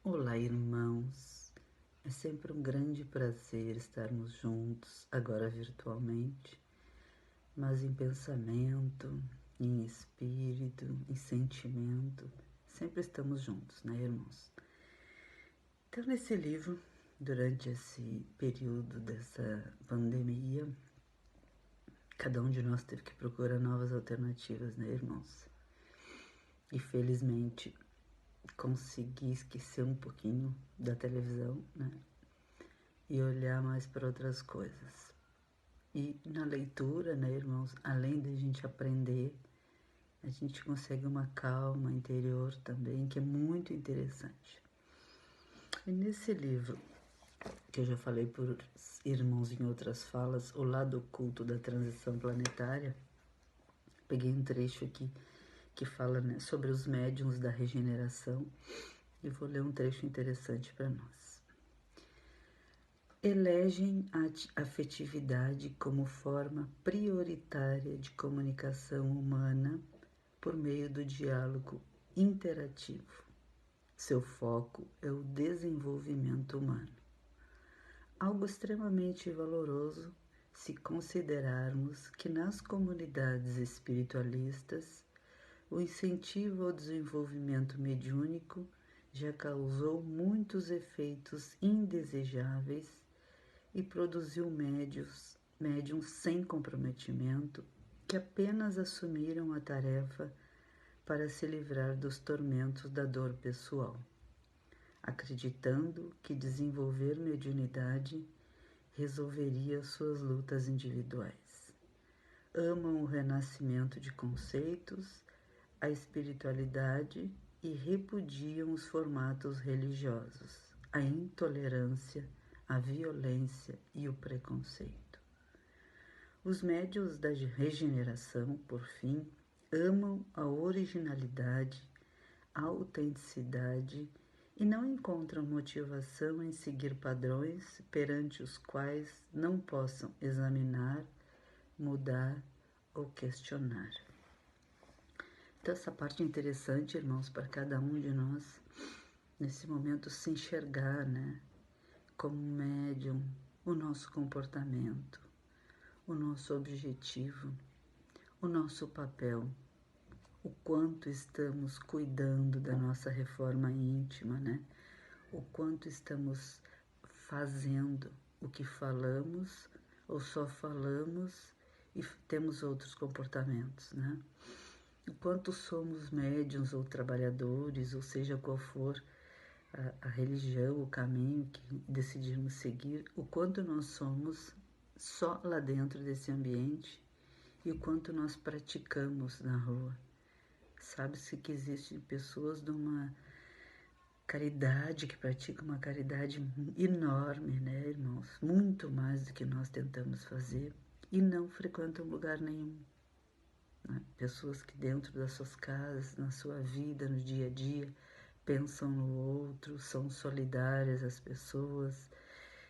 Olá, irmãos. É sempre um grande prazer estarmos juntos, agora virtualmente, mas em pensamento, em espírito, em sentimento, sempre estamos juntos, né, irmãos? Então, nesse livro, durante esse período dessa pandemia, cada um de nós teve que procurar novas alternativas, né, irmãos? E felizmente consegui esquecer um pouquinho da televisão, né? E olhar mais para outras coisas. E na leitura, né, irmãos, além de a gente aprender, a gente consegue uma calma interior também, que é muito interessante. E nesse livro, que eu já falei por irmãos em outras falas, O Lado Oculto da Transição Planetária, peguei um trecho aqui que fala, né, sobre os médiuns da regeneração e vou ler um trecho interessante para nós. Elegem a afetividade como forma prioritária de comunicação humana por meio do diálogo interativo. Seu foco é o desenvolvimento humano. Algo extremamente valoroso se considerarmos que nas comunidades espiritualistas o incentivo ao desenvolvimento mediúnico já causou muitos efeitos indesejáveis e produziu médiuns sem comprometimento que apenas assumiram a tarefa para se livrar dos tormentos da dor pessoal, acreditando que desenvolver mediunidade resolveria suas lutas individuais. Amam o renascimento de conceitos, a espiritualidade e repudiam os formatos religiosos, a intolerância, a violência e o preconceito. Os médiuns da regeneração, por fim, amam a originalidade, a autenticidade e não encontram motivação em seguir padrões perante os quais não possam examinar, mudar ou questionar. Então, essa parte é interessante, irmãos, para cada um de nós, nesse momento, se enxergar, né, como médium, o nosso comportamento, o nosso objetivo, o nosso papel, o quanto estamos cuidando da nossa reforma íntima, né? O quanto estamos fazendo o que falamos ou só falamos e temos outros comportamentos, né? O quanto somos médiuns ou trabalhadores, ou seja qual for a religião, o caminho que decidirmos seguir, o quanto nós somos só lá dentro desse ambiente e o quanto nós praticamos na rua. Sabe-se que existem pessoas de uma caridade, que praticam uma caridade enorme, né, irmãos? Muito mais do que nós tentamos fazer e não frequentam lugar nenhum. Né? Pessoas que dentro das suas casas, na sua vida, no dia a dia, pensam no outro, são solidárias às pessoas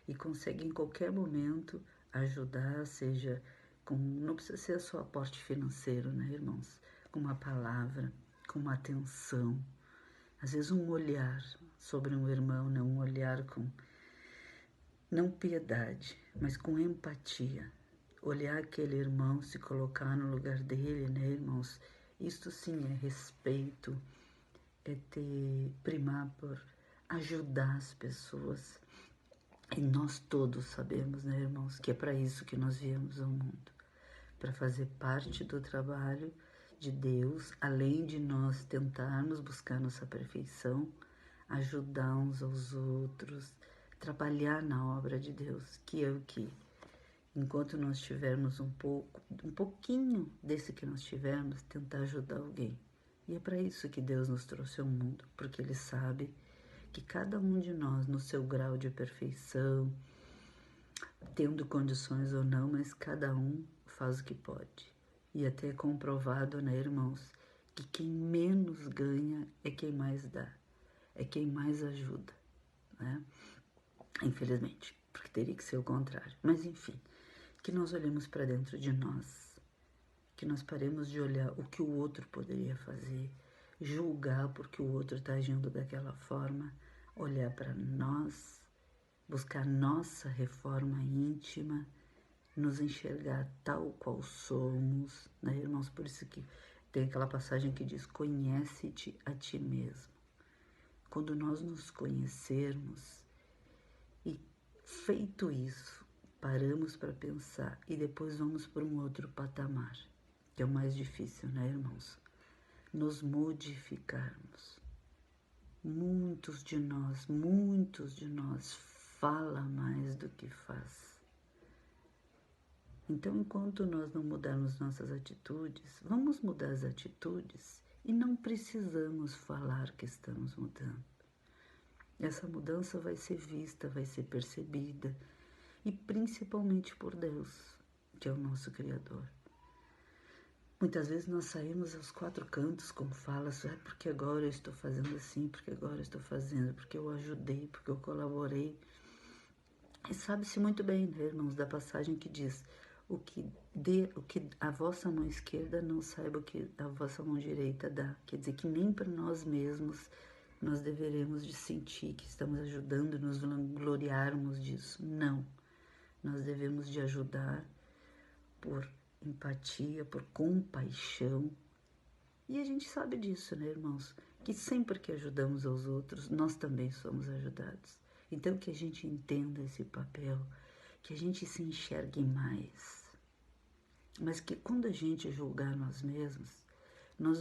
e conseguem em qualquer momento ajudar, seja com, não precisa ser só aporte financeiro, né, irmãos? Com uma palavra, com uma atenção, às vezes um olhar sobre um irmão, não um olhar com, não piedade, mas com empatia. Olhar aquele irmão, se colocar no lugar dele, né, irmãos? Isto sim é respeito, é ter, primar por ajudar as pessoas. E nós todos sabemos, né, irmãos, que é para isso que nós viemos ao mundo. Para fazer parte do trabalho de Deus, além de nós tentarmos buscar nossa perfeição, ajudar uns aos outros, trabalhar na obra de Deus, que é o que, enquanto nós tivermos um pouquinho desse que nós tivermos, tentar ajudar alguém. E é para isso que Deus nos trouxe ao mundo, porque Ele sabe que cada um de nós, no seu grau de perfeição, tendo condições ou não, mas cada um faz o que pode. E até é comprovado, né, irmãos, que quem menos ganha é quem mais dá, é quem mais ajuda, né? Infelizmente, porque teria que ser o contrário. Mas enfim, que nós olhemos para dentro de nós, que nós paremos de olhar o que o outro poderia fazer, julgar porque o outro está agindo daquela forma. olhar para nós, buscar nossa reforma íntima, nos enxergar tal qual somos, né, irmãos? Por isso que tem aquela passagem que diz: conhece-te a ti mesmo. Quando nós nos conhecermos e feito isso, paramos para pensar e depois vamos para um outro patamar, que é o mais difícil, né, irmãos? Nos modificarmos. Muitos de nós fala mais do que faz. Então, enquanto nós não mudarmos nossas atitudes, vamos mudar as atitudes e não precisamos falar que estamos mudando. Essa mudança vai ser vista, vai ser percebida, e principalmente por Deus, que é o nosso Criador. Muitas vezes nós saímos aos quatro cantos com falas: porque agora eu estou fazendo assim, porque agora eu estou fazendo, porque eu ajudei, porque eu colaborei. E sabe-se muito bem, né, irmãos, da passagem que diz: o que a vossa mão esquerda não saiba o que a vossa mão direita dá. Quer dizer que nem para nós mesmos nós deveremos de sentir que estamos ajudando, nos gloriarmos disso. Não. Nós devemos de ajudar por empatia, por compaixão. E a gente sabe disso, né, irmãos? Que sempre que ajudamos aos outros, nós também somos ajudados. Então, que a gente entenda esse papel, que a gente se enxergue mais. Mas que quando a gente julgar nós mesmos, nós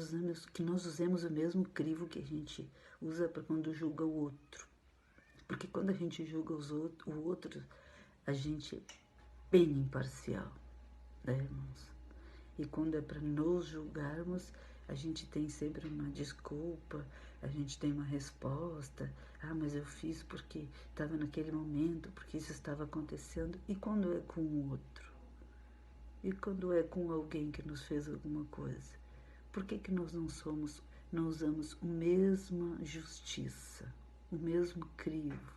usemos o mesmo crivo que a gente usa para quando julga o outro. Porque quando a gente julga o outro, a gente é bem imparcial, né, irmãos? E quando é para nos julgarmos, a gente tem sempre uma desculpa, a gente tem uma resposta. Mas eu fiz porque estava naquele momento, porque isso estava acontecendo. E quando é com o outro? E quando é com alguém que nos fez alguma coisa? Por que nós não usamos a mesma justiça, o mesmo crivo,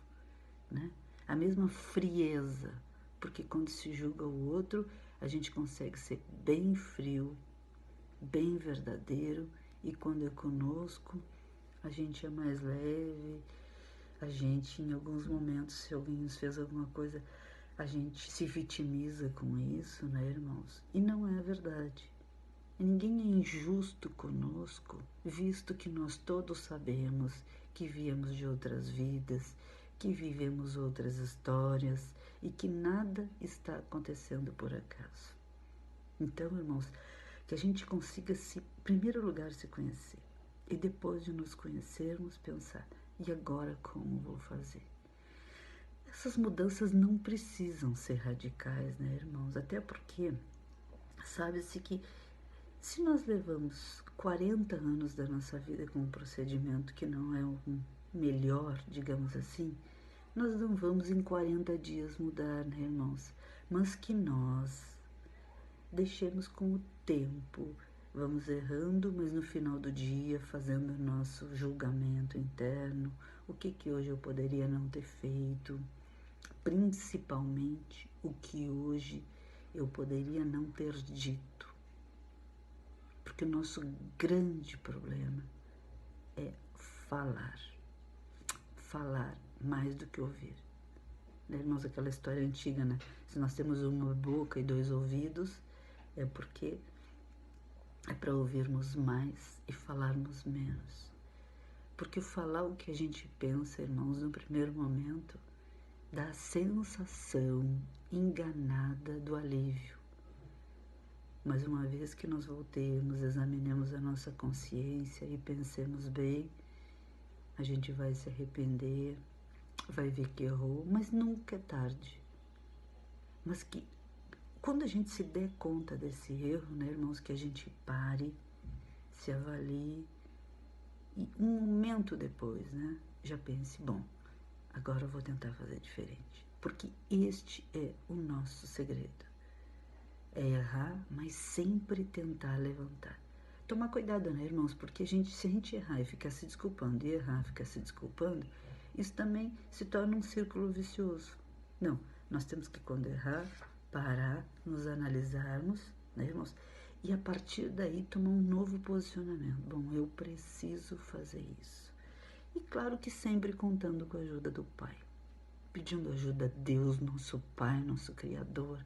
né? A mesma frieza? Porque quando se julga o outro, a gente consegue ser bem frio, bem verdadeiro, e quando é conosco, a gente é mais leve, a gente, em alguns momentos, se alguém nos fez alguma coisa, a gente se vitimiza com isso, né, irmãos? E não é verdade. Ninguém é injusto conosco, visto que nós todos sabemos que viemos de outras vidas, que vivemos outras histórias e que nada está acontecendo por acaso. Então, irmãos, que a gente consiga, em primeiro lugar, se conhecer. E depois de nos conhecermos, pensar: e agora como vou fazer? Essas mudanças não precisam ser radicais, né, irmãos? Até porque sabe-se que se nós levamos 40 anos da nossa vida com um procedimento que não é o melhor, digamos assim, nós não vamos em 40 dias mudar, né, irmãos? Mas que nós deixemos com o tempo, vamos errando, mas no final do dia fazendo o nosso julgamento interno, o que hoje eu poderia não ter feito, principalmente o que hoje eu poderia não ter dito. Porque o nosso grande problema é falar mais do que ouvir. Né, irmãos, aquela história antiga, né? Se nós temos uma boca e 2 ouvidos, é porque é para ouvirmos mais e falarmos menos. Porque falar o que a gente pensa, irmãos, no primeiro momento, dá a sensação enganada do alívio. Mas uma vez que nós voltemos, examinemos a nossa consciência e pensemos bem, a gente vai se arrepender, vai ver que errou, mas nunca é tarde. Mas que quando a gente se der conta desse erro, né, irmãos, que a gente pare, se avalie e um momento depois, né, já pense: bom, agora eu vou tentar fazer diferente. Porque este é o nosso segredo. É errar, mas sempre tentar levantar. Tomar cuidado, né, irmãos? Porque se a gente errar e ficar se desculpando, e errar e ficar se desculpando, isso também se torna um círculo vicioso. Não, nós temos que, quando errar, parar, nos analisarmos, né, irmãos? E a partir daí tomar um novo posicionamento. Bom, eu preciso fazer isso. E claro que sempre contando com a ajuda do Pai, pedindo ajuda a Deus, nosso Pai, nosso Criador,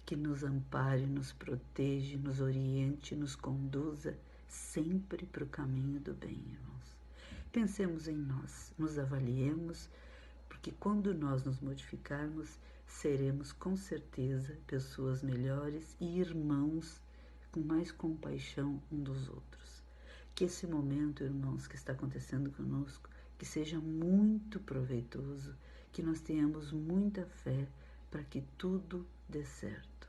que nos ampare, nos proteja, nos oriente, nos conduza sempre para o caminho do bem, irmãos. Pensemos em nós, nos avaliemos, porque quando nós nos modificarmos, seremos com certeza pessoas melhores e irmãos com mais compaixão um dos outros. Que esse momento, irmãos, que está acontecendo conosco, que seja muito proveitoso, que nós tenhamos muita fé para que tudo dê certo.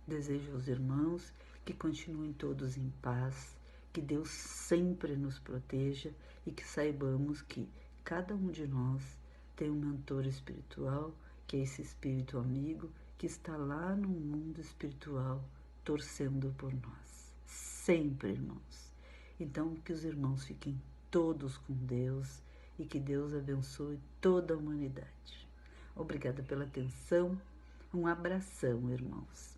Desejo aos irmãos que continuem todos em paz, que Deus sempre nos proteja e que saibamos que cada um de nós tem um mentor espiritual, que é esse espírito amigo que está lá no mundo espiritual torcendo por nós. Sempre, irmãos. Então, que os irmãos fiquem todos com Deus e que Deus abençoe toda a humanidade. Obrigada pela atenção. Um abração, irmãos.